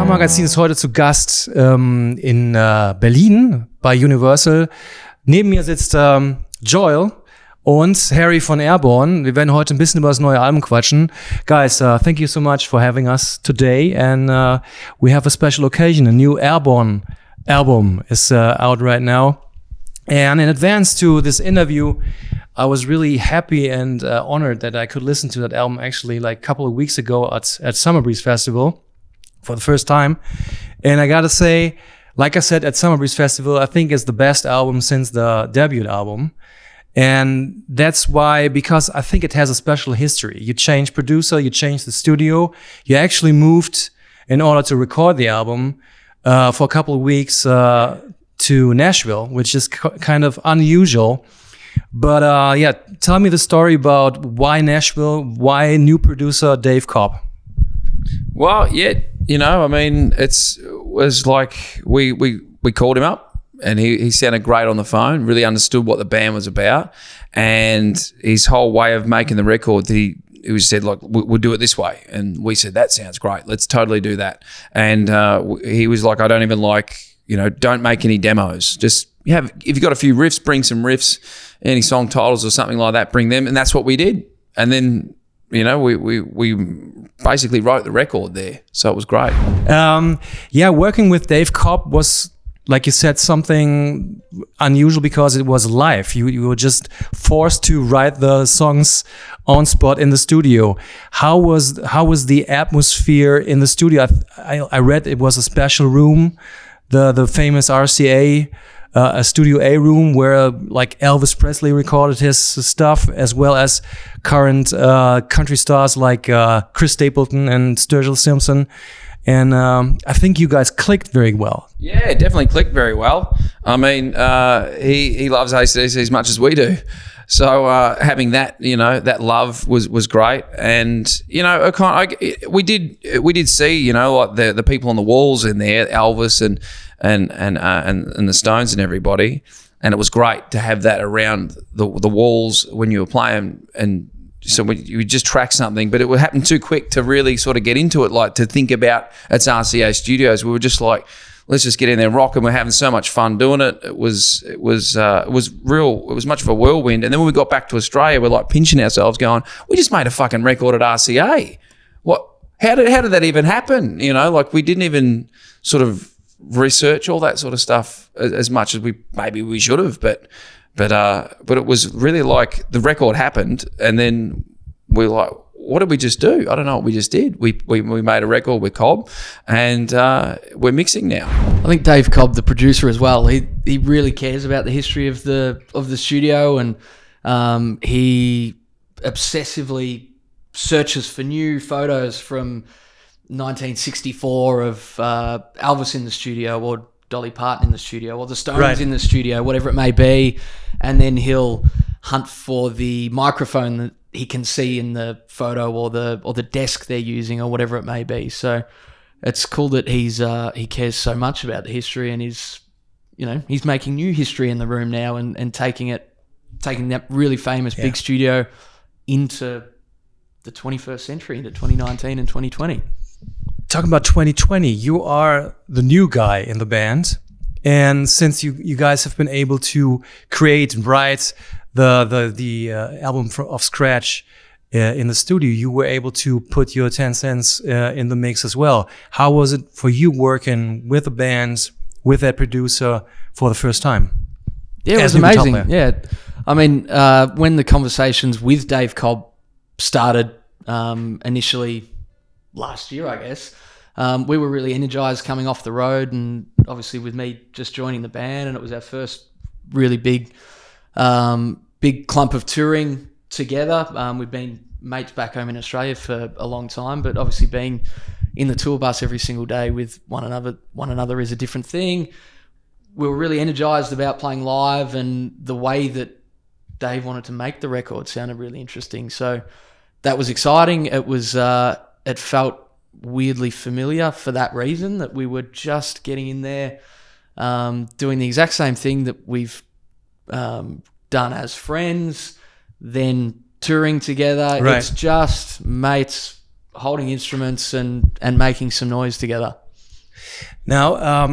Magazin ist heute zu Gast in Berlin bei Universal. Neben mir sitzt Joel und Harry von Airbourne. Wir werden heute ein bisschen über das neue Album quatschen. Guys, thank you so much for having us today. And we have a special occasion. A new Airbourne album is out right now. And in advance to this interview, I was really happy and honored that I could listen to that album actually like a couple of weeks ago at Summer Breeze Festival for the first time. And I gotta say, like I said at Summer Breeze Festival, I think it's the best album since the debut album. And that's why, because I think it has a special history. You changed producer, you changed the studio, you actually moved in order to record the album for a couple of weeks to Nashville, which is kind of unusual. But yeah, tell me the story about why Nashville, why new producer Dave Cobb? Well, yeah, you know, I mean, was like we called him up and he sounded great on the phone, really understood what the band was about, and his whole way of making the record, he was said, like, we'll do it this way. And we said, that sounds great. Let's totally do that. And he was like, I don't even like, you know, don't make any demos. Just if you've got a few riffs, bring some riffs, any song titles or something like that, bring them. And that's what we did. And then, you know, we basically wrote the record there. So it was great. Yeah, working with Dave Cobb was, like you said, something unusual because it was live. You were just forced to write the songs on spot in the studio. How was the atmosphere in the studio? I read it was a special room, the famous RCA, a Studio A room where like Elvis Presley recorded his stuff, as well as current country stars like Chris Stapleton and Sturgill Simpson. And I think you guys clicked very well. Yeah, it definitely clicked very well. I mean, he loves AC/DC as much as we do. So having that, you know, that love was great. And, you know, we did see, you know, like the people on the walls in there, Elvis and the Stones and everybody. And it was great to have that around the walls when you were playing. And so you just track something, but it would happen too quick to really sort of get into it, like to think about it's RCA Studios. We were just like, let's just get in there and rock, and we're having so much fun doing it. It was much of a whirlwind. And then when we got back to Australia, we're like pinching ourselves going, we just made a fucking record at RCA. How did that even happen? You know, like we didn't even sort of research all that sort of stuff as much as maybe we should have, but it was really like the record happened, and then we're like, what did we just do? I don't know what we just did. We made a record with Cobb, and we're mixing now. I think Dave Cobb, the producer as well, he really cares about the history of the studio, and he obsessively searches for new photos from 1964 of Elvis in the studio, or Dolly Parton in the studio, or the Stones in the studio, whatever it may be, and then he'll hunt for the microphone that he can see in the photo, or the desk they're using, or whatever it may be. So it's cool that he cares so much about the history, and he's making new history in the room now, and taking that really famous big studio into the 21st century, into 2019 and 2020. Talking about 2020, you are the new guy in the band, and since you guys have been able to create and write the album of scratch in the studio, you were able to put your 10 cents in the mix as well. How was it for you working with the band, with that producer for the first time? Yeah, it was amazing. Yeah, I mean, when the conversations with Dave Cobb started initially last year, I guess, we were really energized coming off the road, and obviously with me just joining the band, and it was our first really big clump of touring together. We've been mates back home in Australia for a long time, but obviously being in the tour bus every single day with one another is a different thing. We were really energized about playing live, and the way that Dave wanted to make the record sounded really interesting. So that was exciting. It was it felt weirdly familiar for that reason, that we were just getting in there, doing the exact same thing that we've done as friends, then touring together. Right. It's just mates holding instruments and making some noise together. Now,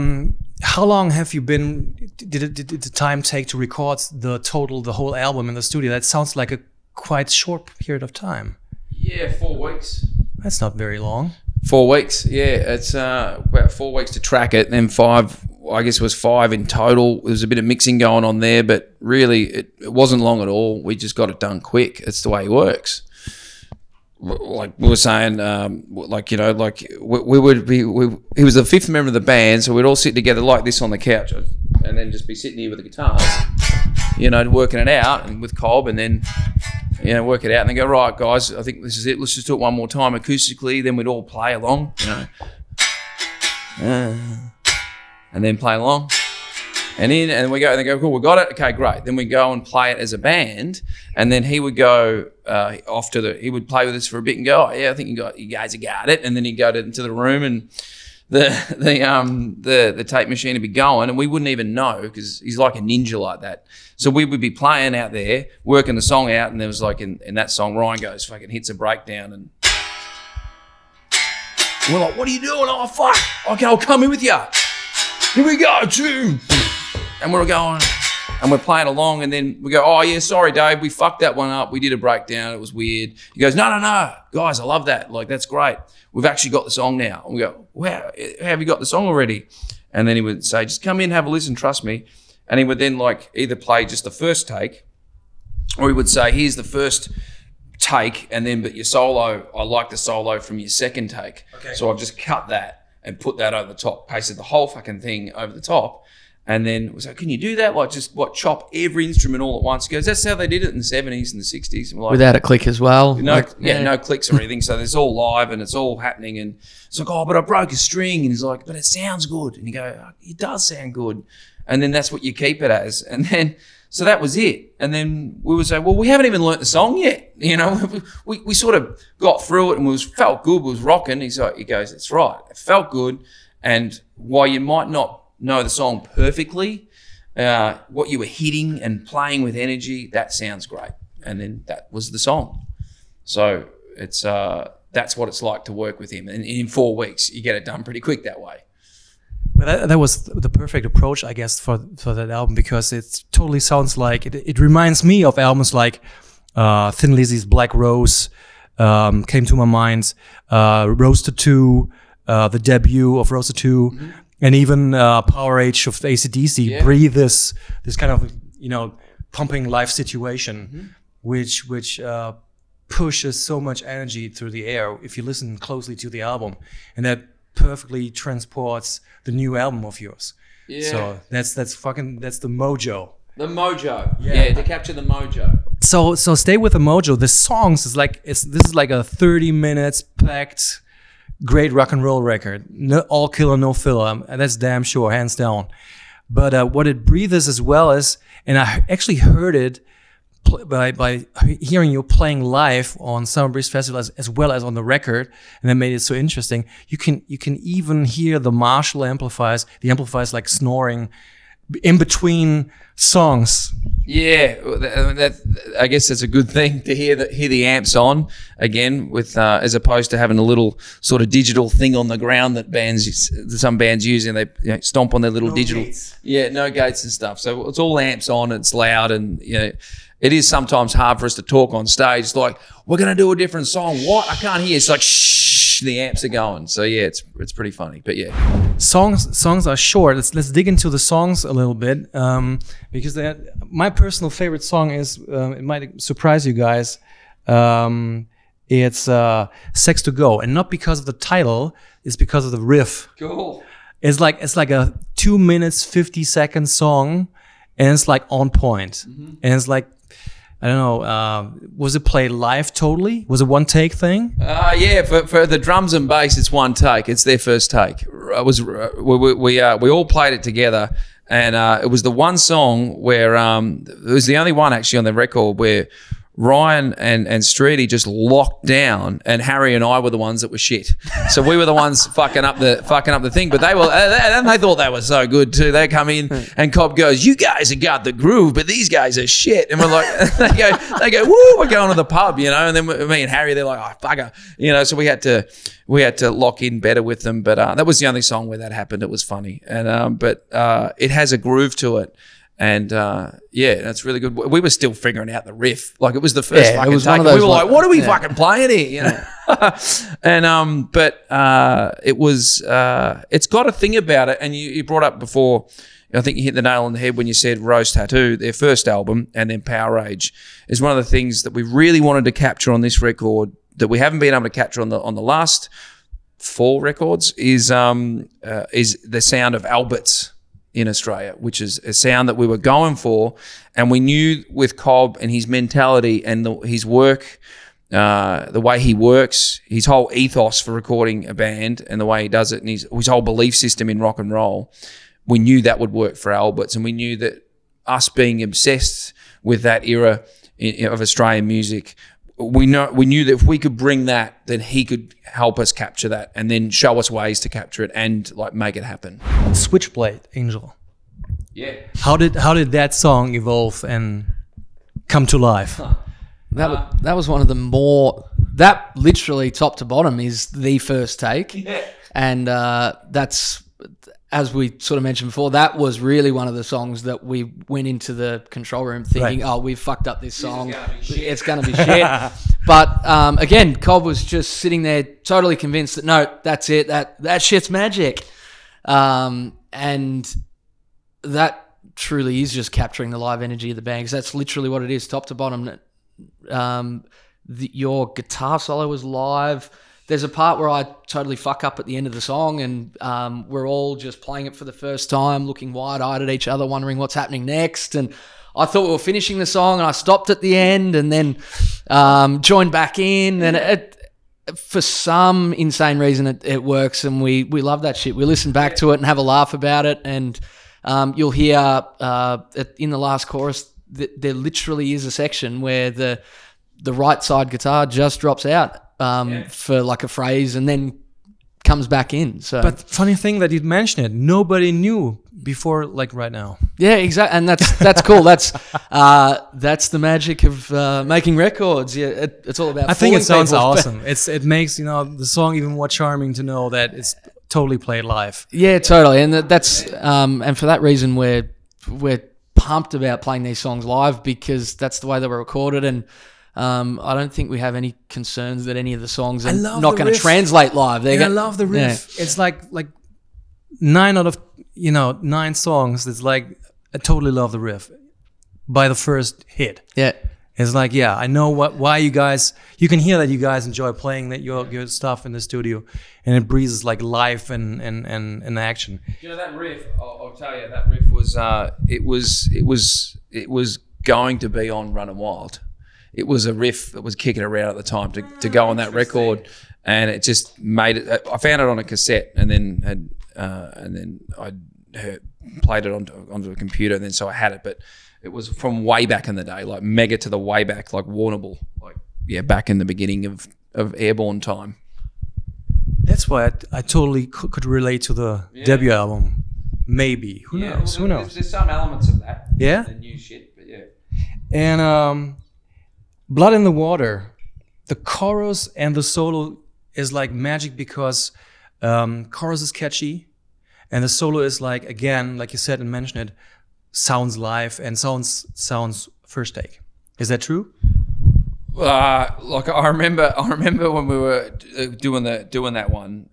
how long have you been? Did the time take to record the whole album in the studio? That sounds like a quite short period of time. Yeah, 4 weeks. That's not very long. 4 weeks, yeah. It's about 4 weeks to track it, then 5, I guess it was 5 in total. There was a bit of mixing going on there, but really it wasn't long at all. We just got it done quick. It's the way he works. Like we were saying, he was the 5th member of the band, so we'd all sit together like this on the couch and then just be sitting here with the guitars, working it out and with Cobb, and then work it out and then go, right, guys, I think this is it. Let's just do it one more time acoustically. Then we'd all play along, and then play along. And we go, and they go, cool, we got it. Okay, great. Then we go and play it as a band. And then he would go he would play with us for a bit and go, oh yeah, I think you guys have got it. And then he'd go into the room and the tape machine would be going, and we wouldn't even know because he's like a ninja like that. So we would be playing out there, working the song out, and there was like in that song, Ryan goes, fucking hits a breakdown, and we're like, what are you doing? Oh fuck! Okay, I'll come in with you. Here we go, too. And we're going, and we're playing along, and then we go, oh yeah, sorry Dave, we fucked that one up. We did a breakdown. It was weird. He goes, no, guys, I love that. Like, that's great. We've actually got the song now. And we go, wow, have you got the song already? And then he would say, just come in, have a listen, trust me. And he would then like either play just the first take, or he would say, here's the first take, and then but your solo, I like the solo from your second take. Okay. So I've just cut that and put that over the top, pasted the whole fucking thing over the top. And then was like, can you do that? Like just chop every instrument all at once? He goes, that's how they did it in the 70s and the 60s. And we're like, without a click as well. No clicks or anything. So it's all live and it's all happening. And it's like, oh, but I broke a string. And he's like, but it sounds good. And you go, oh, it does sound good. And then that's what you keep it as. And then, so that was it. And then we would say, well, we haven't even learnt the song yet. We sort of got through it and felt good, was rocking. He goes, that's right. It felt good. And while you might not know the song perfectly, what you were hitting and playing with energy, that sounds great. And then that was the song. So it's that's what it's like to work with him. And in 4 weeks, you get it done pretty quick that way. Well, that was the perfect approach, I guess, for that album, because it totally sounds like it reminds me of albums like Thin Lizzy's Black Rose came to my mind, Roaster 2, the debut of Roaster 2. Mm-hmm. And even Power Age of AC/DC breathe this kind of pumping life situation, which pushes so much energy through the air if you listen closely to the album, and that perfectly transports the new album of yours. Yeah. So that's the mojo. The mojo. Yeah, to capture the mojo. So stay with the mojo. The songs this is like a 30 minutes packed great rock and roll record, all killer, no filler, and that's damn sure, hands down. But what it breathes as well as, and I actually heard it by hearing you playing live on Summer Breeze Festival as well as on the record, and that made it so interesting. You can even hear the Marshall amplifiers, the amplifiers like snoring in between songs. Yeah, I guess that's a good thing to hear the amps on again, with as opposed to having a little sort of digital thing on the ground that some bands use, and they stomp on their little digital gates. Yeah, no gates and stuff. So it's all amps on. It's loud, and it is sometimes hard for us to talk on stage. It's like, we're gonna do a different song. What? I can't hear. It's like shh, the amps are going. So yeah, it's pretty funny. But yeah, songs are short. Let's dig into the songs a little bit, because my personal favorite song is, it might surprise you guys, it's Sex to Go, and not because of the title, it's because of the riff. Cool. It's like a 2 minutes 50-second song, and it's like on point. Mm-hmm. And it's like, I don't know, was it played live totally? Was it one take thing? Yeah, for the drums and bass, it's one take. It's their first take. We all played it together, and it was the one song where it was the only one actually on the record where Ryan and Streety just locked down, and Harry and I were the ones that were shit. So we were the ones fucking up the thing. But they thought they were so good too. They come in and Cobb goes, "You guys have got the groove, but these guys are shit." And we're like, they go, "Woo, we're going to the pub," you know. And then me and Harry, they're like, "Oh, bugger," you know. So we had to lock in better with them. But that was the only song where that happened. It was funny, and but it has a groove to it. And yeah, that's really good. We were still figuring out the riff, like it was the first fucking take. We were like, "What are we fucking playing here?" You know. And but it was it's got a thing about it. And you brought up before, I think you hit the nail on the head when you said Rose Tattoo, their first album, and then Power Rage is one of the things that we really wanted to capture on this record that we haven't been able to capture on the last 4 records is the sound of Alberts in Australia, which is a sound that we were going for. And we knew with Cobb and his mentality and his work, the way he works, his whole ethos for recording a band and the way he does it, and his whole belief system in rock and roll, we knew that would work for Alberts. And we knew that us being obsessed with that era of Australian music, we knew that if we could bring that, then he could help us capture that and then show us ways to capture it and like make it happen. Switchblade, Angel. Yeah. How did that song evolve and come to life? That was one of the more, that literally top to bottom is the first take. Yeah. And that's, as we sort of mentioned before, that was really one of the songs that we went into the control room thinking, Right. "Oh, we've fucked up this song. It's going to be shit." But again, Cobb was just sitting there totally convinced that, no, that's it. That shit's magic. And that truly is just capturing the live energy of the band, because that's literally what it is, top to bottom. Your guitar solo was live. There's a part where I totally fuck up at the end of the song, and we're all just playing it for the first time, looking wide-eyed at each other, wondering what's happening next. And I thought we were finishing the song, and I stopped at the end and then joined back in. And for some insane reason, it works, and we love that shit. We listen back to it and have a laugh about it. And you'll hear in the last chorus that there literally is a section where the right side guitar just drops out. For like a phrase and then comes back in. So, But funny thing that you'd mention it, nobody knew before, like right now. yeah, exactly, and that's cool. That's the magic of making records. Yeah, it's all about. I think it sounds people. awesome. It makes the song even more charming to know that it's totally played live. Yeah, totally, and that's and for that reason we're pumped about playing these songs live, because that's the way they were recorded. And I don't think we have any concerns that any of the songs are not going to translate live. I love the riff. Yeah. It's like 9 out of 9 songs. It's like I totally love the riff by the first hit. Yeah, it's like, yeah, I know why you guys. You can hear that you guys enjoy playing your stuff in the studio, and it breathes like life and action. You know that riff? I'll tell you, that riff was it was going to be on Runnin' Wild. It was a riff that was kicking around at the time to go on that record, and it just made it. I found it on a cassette, and then I played it onto a computer, and then so I had it. But it was from way back in the day, like mega to the way back, like Warrnambool, back in the beginning of Airbourne time. That's why I totally could relate to the debut album. Maybe who knows? Who knows? There's some elements of that. Yeah. The new shit, but yeah. And Blood in the Water, the chorus and the solo is like magic, because chorus is catchy and the solo is like, again, like you said and mentioned it, sounds live and sounds first take. Is that true? Like I remember when we were doing that one.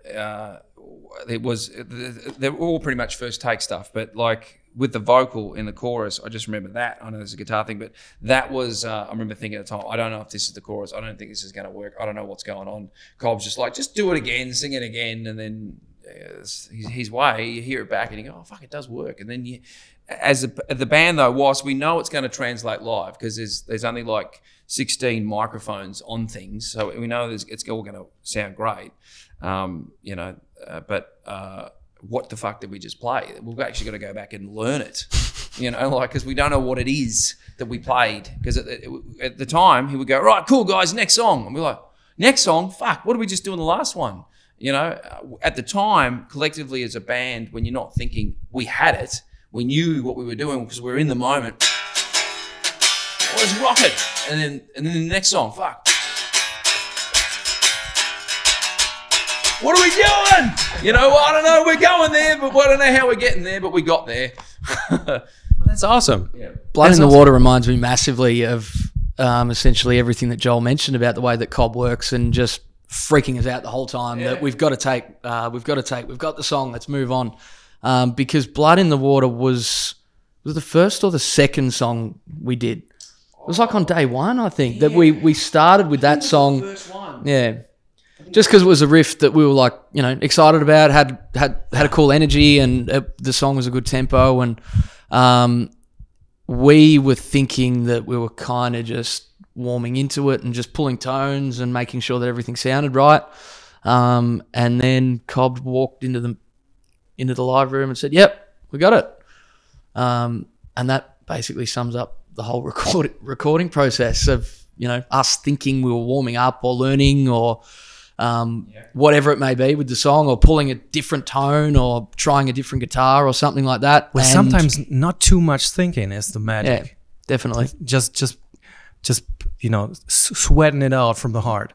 They're all pretty much first take stuff, but like with the vocal in the chorus, I just remember that. I know there's a guitar thing, but that was, I remember thinking at the time, I don't know if this is the chorus. I don't think this is going to work. I don't know what's going on. Cobb's just like, just do it again, sing it again. And then his way, you hear it back and you go, oh, fuck, it does work. And then the band though, whilst we know it's going to translate live, because there's only like 16 microphones on things. So we know it's all going to sound great. But what the fuck did we just play? We've actually got to go back and learn it. you know, like, because we don't know what it is that we played. Because at the time, he would go, right, cool, guys, next song. And we're like, next song? Fuck, what did we just do in the last one? You know, at the time, collectively as a band, when you're not thinking we had it, we knew what we were doing because we were in the moment. Oh, let's rock it. And then the next song, fuck. What are we doing? You know, I don't know, we're going there, but I don't know how we're getting there, but we got there. Well, that's awesome. Yeah. Blood in the Water reminds me massively of essentially everything that Joel mentioned about the way that Cobb works and just freaking us out the whole time that we've got the song, let's move on. Because Blood in the Water was the first or the second song we did. It was like on day one, I think, that we started with that song. The first one. Yeah. Just because it was a riff that we were like, you know, excited about, had a cool energy, and the song was a good tempo, and we were thinking that we were kind of just warming into it and just pulling tones and making sure that everything sounded right. And then Cobb walked into the live room and said, "Yep, we got it." And that basically sums up the whole recording process of, you know, us thinking we were warming up or learning or whatever it may be with the song, or pulling a different tone or trying a different guitar or something like that. Well, sometimes not too much thinking is the magic. Yeah, definitely. Just you know, sweating it out from the heart.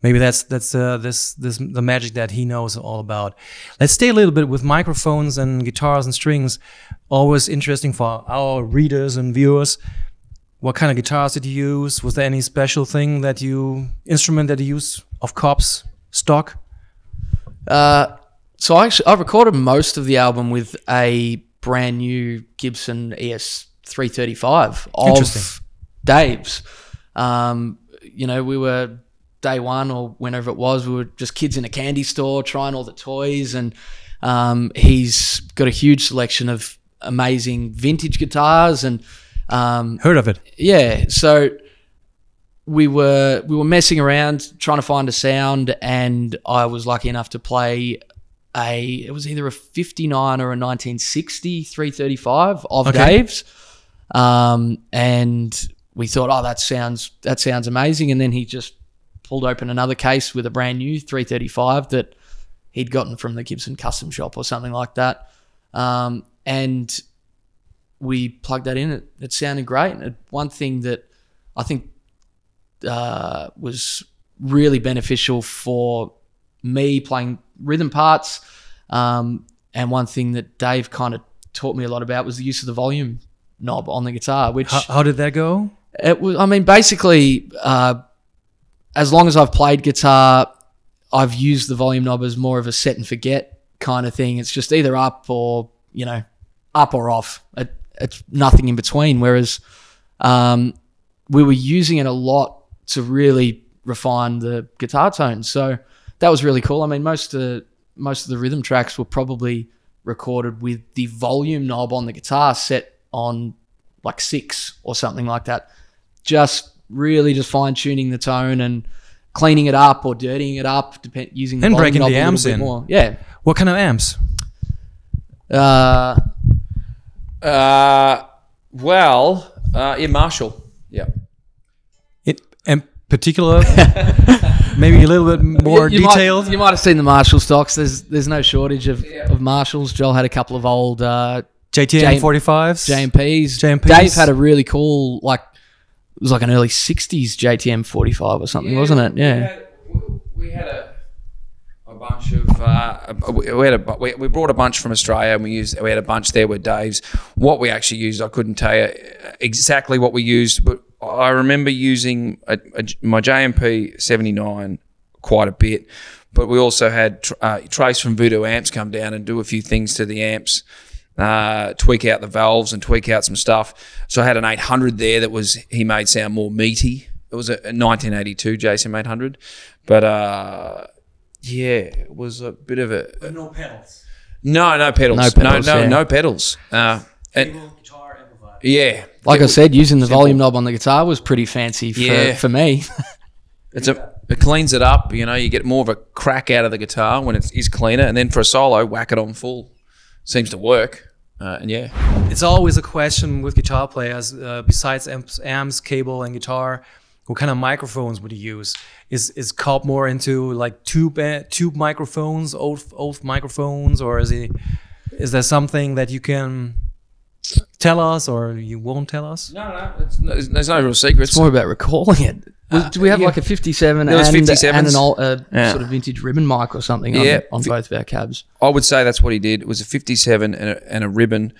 Maybe that's the magic that he knows all about. Let's stay a little bit with microphones and guitars and strings. Always interesting for our readers and viewers. What kind of guitars did you use? Was there any special instrument that you used of Cobb's stock? So I recorded most of the album with a brand new Gibson ES 335 of Dave's. You know, we were day one or whenever it was, we were just kids in a candy store trying all the toys, and he's got a huge selection of amazing vintage guitars and heard of it. Yeah, so we were messing around trying to find a sound, and I was lucky enough to play it was either a 59 or a 1960 335 of Dave's, and we thought, oh, that sounds amazing. And then he just pulled open another case with a brand new 335 that he'd gotten from the Gibson custom shop or something like that, and we plugged that in. It sounded great. And one thing that I think was really beneficial for me playing rhythm parts, and one thing that Dave kind of taught me a lot about was the use of the volume knob on the guitar. Which how did that go? It was, I mean, basically, as long as I've played guitar, I've used the volume knob as more of a set and forget kind of thing. It's just either up or, you know, up or off. It's nothing in between. Whereas we were using it a lot to really refine the guitar tones. So that was really cool. I mean, most of the rhythm tracks were probably recorded with the volume knob on the guitar set on like 6 or something like that. Just fine tuning the tone and cleaning it up or dirtying it up, using the and volume breaking knob the a amps little bit in. more. Yeah. What kind of amps? Marshall. Yeah. In particular, maybe a little bit more detailed. You might have seen the Marshall stocks. There's no shortage of Marshalls. Joel had a couple of old JTM 45s, JMPs. Dave had a really cool, like, it was like an early 60s JTM 45 or something, wasn't it? Yeah. We had a bunch of we brought a bunch from Australia, and we had a bunch there with Dave's. What we actually used, I couldn't tell you exactly what we used, but I remember using my JMP 79 quite a bit. But we also had Trace from Voodoo Amps come down and do a few things to the amps, tweak out the valves and tweak out some stuff. So I had an 800 there that he made sound more meaty. It was a 1982 JSM 800, but yeah, it was a bit of a. But no pedals. No pedals. No pedals. Guitar amplifier. Yeah, like I said, using the volume knob on the guitar was pretty fancy for me. It cleans it up. You know, you get more of a crack out of the guitar when it is cleaner, and then for a solo, whack it on full. Seems to work. And yeah, It's always a question with guitar players, besides amps, cable, and guitar, what kind of microphones would you use? Is Cobb more into like tube microphones, old microphones, or is there something that you can tell us or you won't tell us? No, there's no real secrets. It's more about recalling it. Do we have like a 57 There was and 57s. an old sort of vintage ribbon mic or something on both of our cabs? I would say that's what he did. It was a 57 and a ribbon,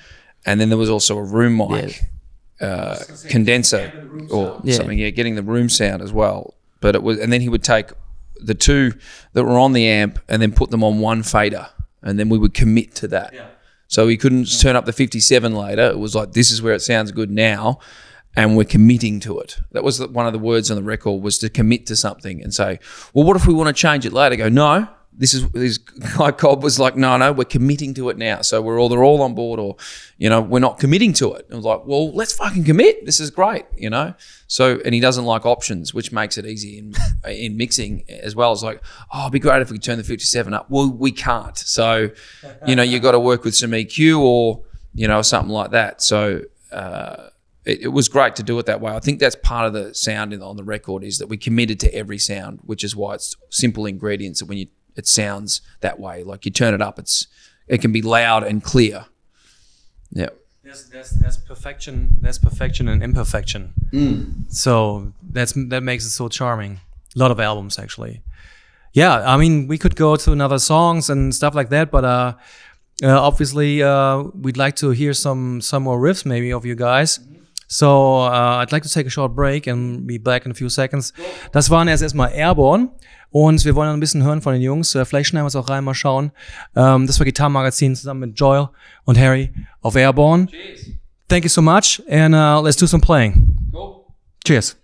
and then there was also a room mic, condenser or something. Yeah, getting the room sound as well. But it was, and then he would take the two that were on the amp and then put them on one fader, and then we would commit to that. Yeah. So he couldn't turn up the 57 later. It was like, this is where it sounds good now, and we're committing to it. That was one of the words on the record, was to commit to something and say, well, what if we want to change it later? Go, no, this guy Cobb was like, no, we're committing to it now. So they're all on board, or, we're not committing to it. And I was like, well, let's fucking commit. This is great, So, and he doesn't like options, which makes it easy in mixing as well. It's like, oh, it'd be great if we could turn the 57 up. Well, we can't. So, you've got to work with some EQ or, something like that. So, it was great to do it that way. I think that's part of the sound on the record, is that we committed to every sound, which is why it's simple ingredients. That when it sounds that way, like you turn it up, it can be loud and clear. Yeah. There's perfection. There's perfection and imperfection. So that makes it so charming. A lot of albums, actually. Yeah, I mean, we could go to another songs and stuff like that, but obviously we'd like to hear some more riffs maybe of you guys. So I'd like to take a short break and be back in a few seconds. Das waren erstmal Airbourne und wir wollen ein bisschen hören von den Jungs. Vielleicht schneiden wir es auch rein, mal schauen. Das war Gitarrenmagazin zusammen mit Joel und Harry auf Airbourne. Cheers. Thank you so much, and let's do some playing. Cool. Cheers.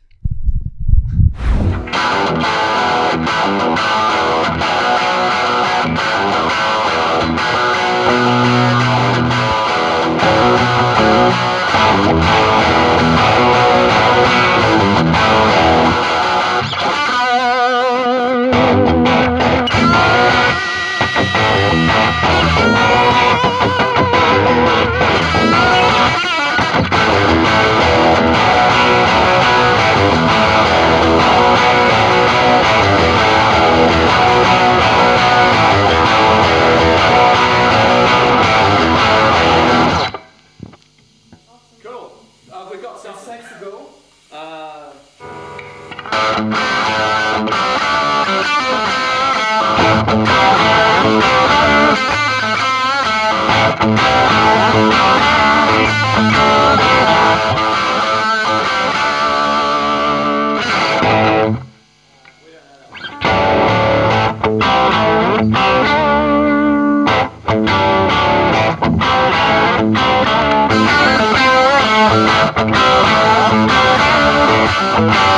Bye.